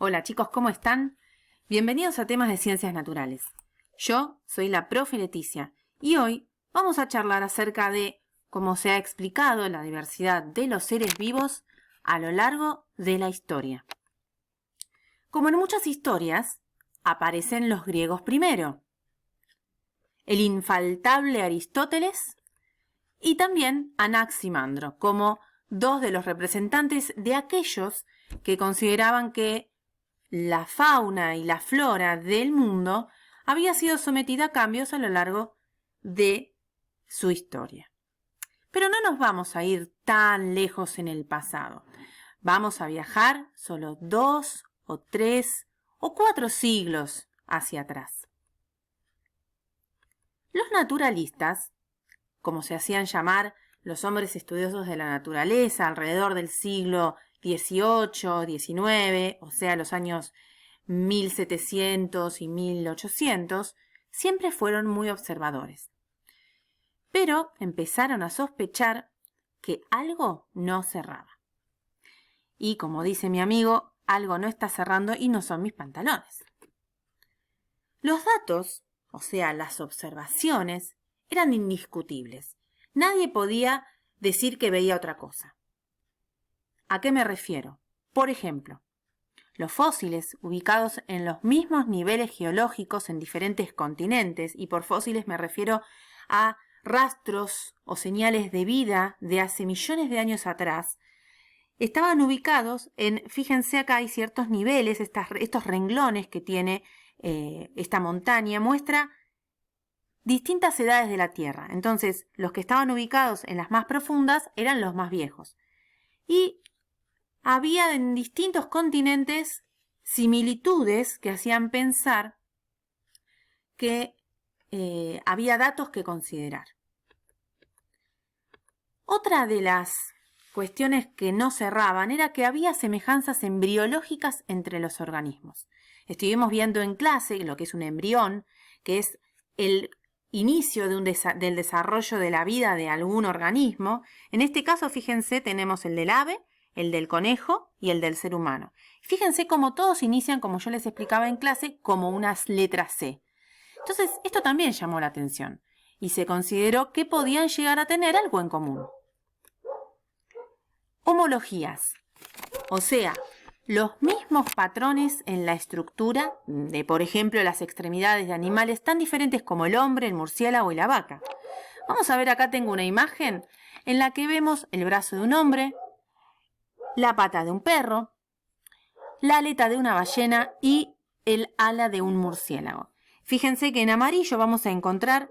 Hola chicos, ¿cómo están? Bienvenidos a temas de ciencias naturales. Yo soy la profe Leticia y hoy vamos a charlar acerca de cómo se ha explicado la diversidad de los seres vivos a lo largo de la historia. Como en muchas historias, aparecen los griegos primero, el infaltable Aristóteles y también Anaximandro, como dos de los representantes de aquellos que consideraban que la fauna y la flora del mundo había sido sometida a cambios a lo largo de su historia. Pero no nos vamos a ir tan lejos en el pasado. Vamos a viajar solo 2 o 3 o 4 siglos hacia atrás. Los naturalistas, como se hacían llamar los hombres estudiosos de la naturaleza alrededor del siglo XVIII, XIX, o sea, los años 1700 y 1800, siempre fueron muy observadores. Pero empezaron a sospechar que algo no cerraba. Y como dice mi amigo, algo no está cerrando y no son mis pantalones. Los datos, o sea, las observaciones, eran indiscutibles. Nadie podía decir que veía otra cosa. ¿A qué me refiero? Por ejemplo, los fósiles ubicados en los mismos niveles geológicos en diferentes continentes, y por fósiles me refiero a rastros o señales de vida de hace millones de años atrás, estaban ubicados en, fíjense acá hay ciertos niveles, estos renglones que tiene esta montaña, muestra distintas edades de la Tierra. Entonces, los que estaban ubicados en las más profundas eran los más viejos. Y había en distintos continentes similitudes que hacían pensar que había datos que considerar. Otra de las cuestiones que no cerraban era que había semejanzas embriológicas entre los organismos. Estuvimos viendo en clase lo que es un embrión, que es el inicio del desarrollo de la vida de algún organismo. En este caso, fíjense, tenemos el del ave, el del conejo y el del ser humano. Fíjense cómo todos inician, como yo les explicaba en clase, como unas letras C. Entonces, esto también llamó la atención y se consideró que podían llegar a tener algo en común. Homologías, o sea, los mismos patrones en la estructura de, por ejemplo, las extremidades de animales tan diferentes como el hombre, el murciélago y la vaca. Vamos a ver, acá tengo una imagen en la que vemos el brazo de un hombre, la pata de un perro, la aleta de una ballena y el ala de un murciélago. Fíjense que en amarillo vamos a encontrar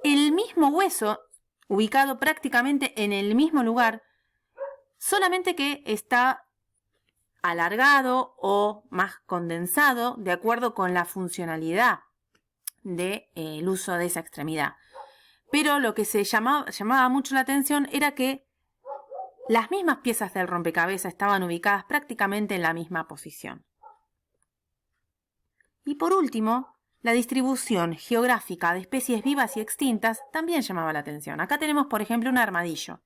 el mismo hueso ubicado prácticamente en el mismo lugar, solamente que está alargado o más condensado de acuerdo con la funcionalidad del uso de esa extremidad. Pero lo que se llamaba mucho la atención era que las mismas piezas del rompecabezas estaban ubicadas prácticamente en la misma posición. Y por último, la distribución geográfica de especies vivas y extintas también llamaba la atención. Acá tenemos, por ejemplo, un armadillo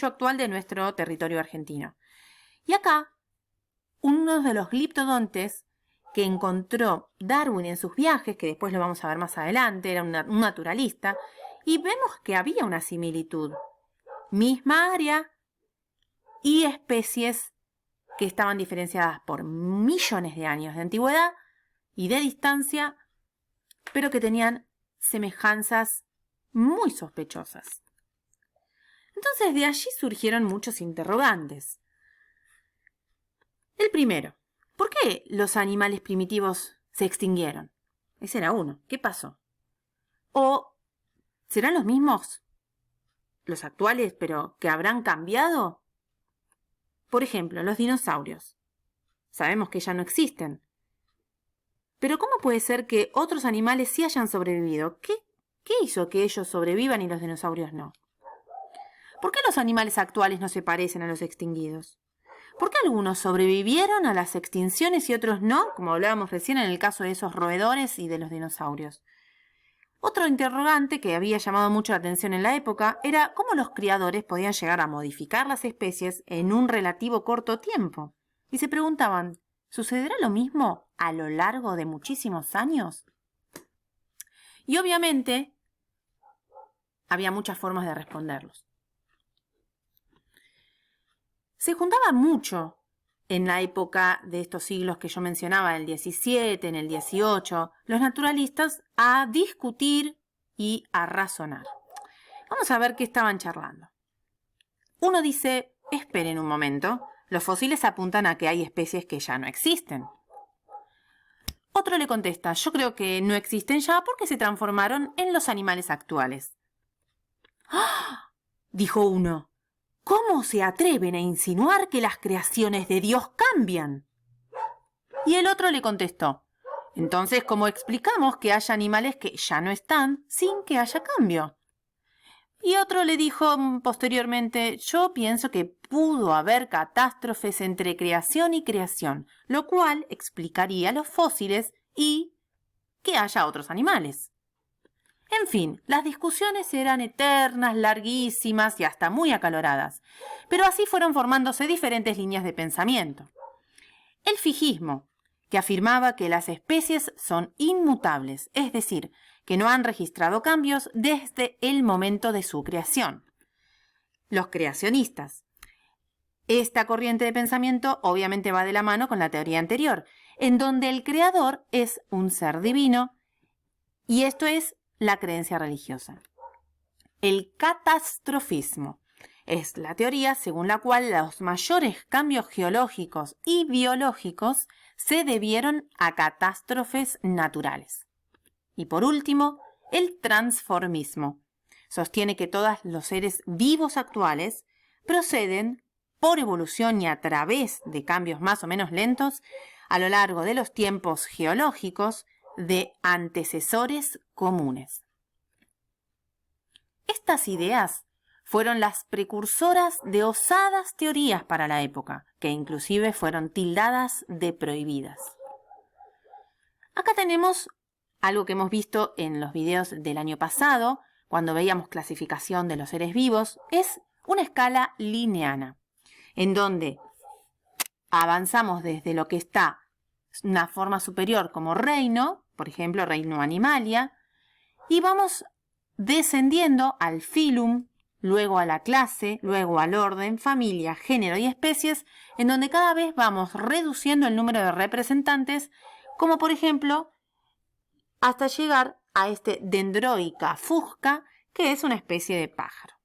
actual de nuestro territorio argentino. Y acá, uno de los gliptodontes que encontró Darwin en sus viajes, que después lo vamos a ver más adelante, era un naturalista, y vemos que había una similitud. Misma área y especies que estaban diferenciadas por millones de años de antigüedad y de distancia, pero que tenían semejanzas muy sospechosas. Entonces de allí surgieron muchos interrogantes. El primero, ¿por qué los animales primitivos se extinguieron? Ese era uno. ¿Qué pasó? ¿O serán los mismos los actuales, pero que habrán cambiado? Por ejemplo, los dinosaurios. Sabemos que ya no existen. Pero ¿cómo puede ser que otros animales sí hayan sobrevivido? ¿Qué hizo que ellos sobrevivan y los dinosaurios no? ¿Por qué los animales actuales no se parecen a los extinguidos? ¿Por qué algunos sobrevivieron a las extinciones y otros no? Como hablábamos recién en el caso de esos roedores y de los dinosaurios. Otro interrogante que había llamado mucho la atención en la época era cómo los criadores podían llegar a modificar las especies en un relativo corto tiempo. Y se preguntaban, ¿Sucederá lo mismo a lo largo de muchísimos años? Y obviamente había muchas formas de responderlos. Se juntaba mucho en la época de estos siglos que yo mencionaba, en el XVII, en el XVIII, los naturalistas a discutir y a razonar. Vamos a ver qué estaban charlando. Uno dice, esperen un momento, los fósiles apuntan a que hay especies que ya no existen. Otro le contesta, yo creo que no existen ya porque se transformaron en los animales actuales. ¡Ah! Dijo uno. ¿Cómo se atreven a insinuar que las creaciones de Dios cambian? Y el otro le contestó, entonces, ¿cómo explicamos que haya animales que ya no están sin que haya cambio? Y otro le dijo posteriormente, yo pienso que pudo haber catástrofes entre creación y creación, lo cual explicaría los fósiles y que haya otros animales. En fin, las discusiones eran eternas, larguísimas y hasta muy acaloradas, pero así fueron formándose diferentes líneas de pensamiento. El fijismo, que afirmaba que las especies son inmutables, es decir, que no han registrado cambios desde el momento de su creación. Los creacionistas. Esta corriente de pensamiento obviamente va de la mano con la teoría anterior, en donde el creador es un ser divino, y esto es la creencia religiosa. El catastrofismo es la teoría según la cual los mayores cambios geológicos y biológicos se debieron a catástrofes naturales. Y por último, el transformismo. Sostiene que todos los seres vivos actuales proceden por evolución y a través de cambios más o menos lentos a lo largo de los tiempos geológicos de antecesores comunes. Estas ideas fueron las precursoras de osadas teorías para la época, que inclusive fueron tildadas de prohibidas. Acá tenemos algo que hemos visto en los videos del año pasado, cuando veíamos clasificación de los seres vivos, es una escala lineana, en donde avanzamos desde lo que está una forma superior como reino, por ejemplo, reino Animalia, y vamos descendiendo al filum, luego a la clase, luego al orden, familia, género y especies, en donde cada vez vamos reduciendo el número de representantes, como por ejemplo, hasta llegar a este Dendroica fusca, que es una especie de pájaro.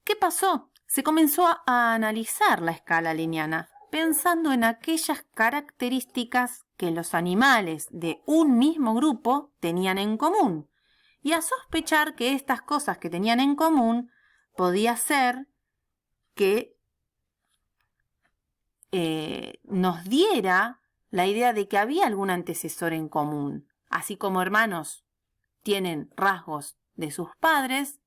¿Qué pasó? Se comenzó a analizar la escala lineana, pensando en aquellas características que los animales de un mismo grupo tenían en común, y a sospechar que estas cosas que tenían en común podía ser que nos diera la idea de que había algún antecesor en común. Así como hermanos tienen rasgos de sus padres,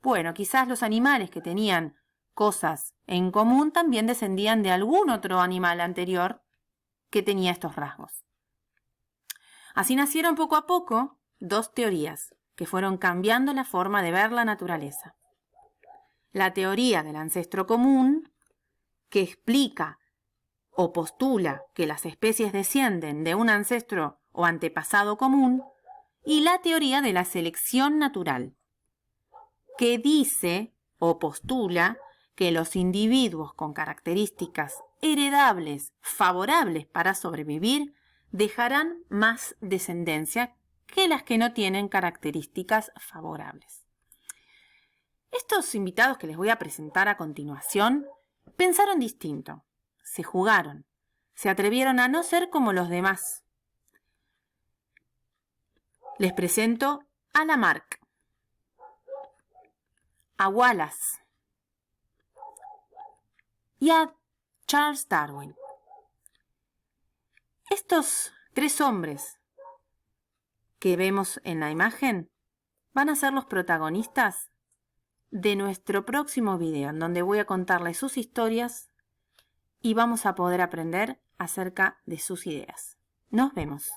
bueno, quizás los animales que tenían cosas en común también descendían de algún otro animal anterior que tenía estos rasgos. Así nacieron poco a poco dos teorías que fueron cambiando la forma de ver la naturaleza. La teoría del ancestro común, que explica o postula que las especies descienden de un ancestro o antepasado común, y la teoría de la selección natural, que dice o postula que los individuos con características heredables favorables para sobrevivir dejarán más descendencia que las que no tienen características favorables. Estos invitados que les voy a presentar a continuación pensaron distinto, se jugaron, se atrevieron a no ser como los demás. Les presento a Lamarck, a Wallace y a Charles Darwin. Estos tres hombres que vemos en la imagen van a ser los protagonistas de nuestro próximo video, en donde voy a contarles sus historias y vamos a poder aprender acerca de sus ideas. Nos vemos.